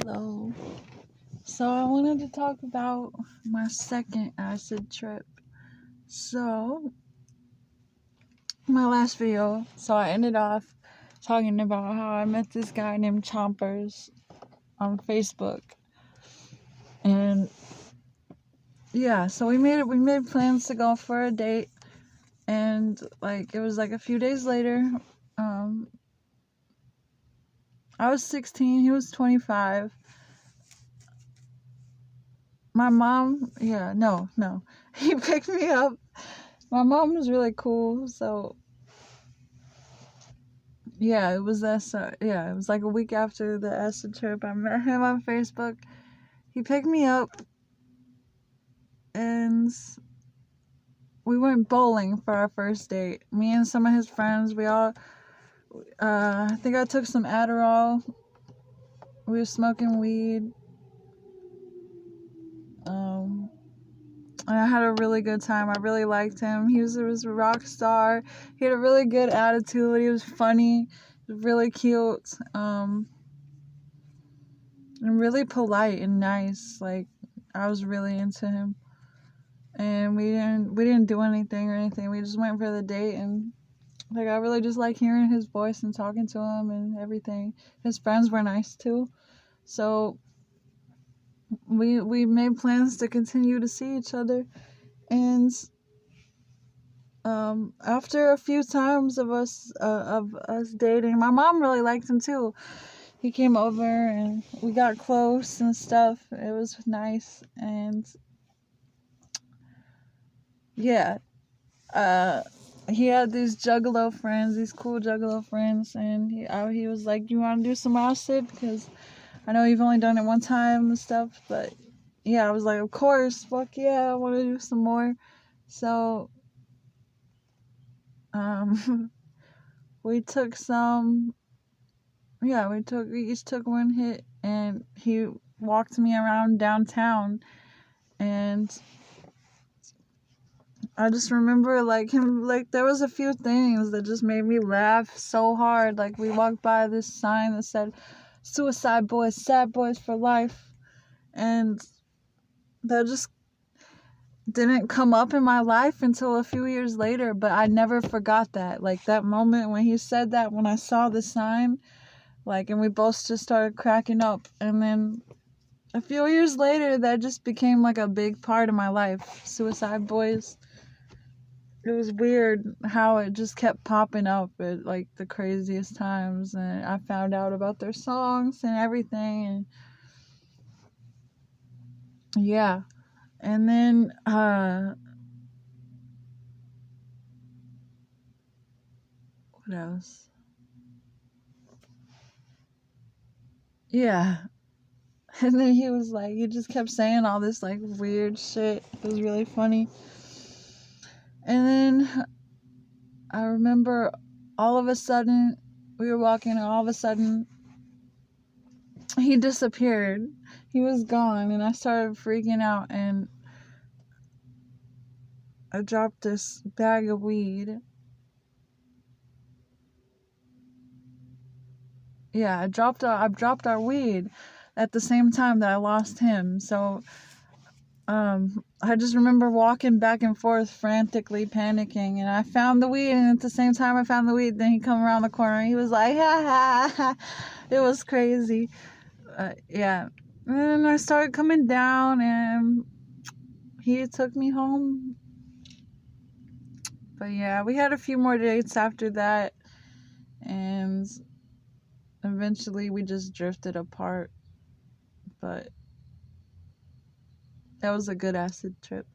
Hello. So I wanted to talk about my second acid trip. So my last video, I ended off talking about how I met this guy named Chompers on Facebook. And yeah, so we made plans to go for a date, and it was a few days later. um I was 16, he was 25. My mom, yeah, no. He picked me up. My mom was really cool, so yeah, it was it was like a week after the acid trip. I met him on Facebook. He picked me up, and we went bowling for our first date. Me and some of his friends, we all, I think I took some Adderall. We were smoking weed. And I had a really good time. I really liked him. He was a rock star. He had a really good attitude. He was funny. He was really cute. And really polite and nice. I was really into him. And we didn't do anything or anything. We just went for the date, and I really just like hearing his voice and talking to him and everything. His friends were nice too. So we made plans to continue to see each other. And after a few times of us dating, my mom really liked him too. He came over and we got close and stuff. It was nice. And yeah, he had these juggalo friends, these cool juggalo friends, and he was like, "You want to do some acid? Because I know you've only done it one time and stuff." But yeah, I was like, "Of course, fuck yeah, I want to do some more." So we took some. Yeah, we each took one hit, and he walked me around downtown, and I just remember him, there was a few things that just made me laugh so hard. Like, we walked by this sign that said "Suicide Boys, Sad Boys for Life," and that just didn't come up in my life until a few years later, but I never forgot that. That moment when he said that, when I saw the sign, and we both just started cracking up. And then a few years later, that just became a big part of my life. Suicide Boys. It was weird how it just kept popping up at the craziest times, and I found out about their songs and everything. And yeah. And then what else? Yeah. And then he just kept saying all this weird shit. It was really funny. And then I remember all of a sudden we were walking, and all of a sudden he disappeared. He was gone, and I started freaking out, and I dropped this bag of weed. Yeah, I dropped our weed at the same time that I lost him. So I just remember walking back and forth frantically panicking, and I found the weed, and at the same time I found the weed, then he come around the corner, and he was like, "Ha ha ha." It was crazy. Yeah. And then I started coming down, and he took me home. But yeah, we had a few more dates after that, and eventually we just drifted apart. But that was a good acid trip.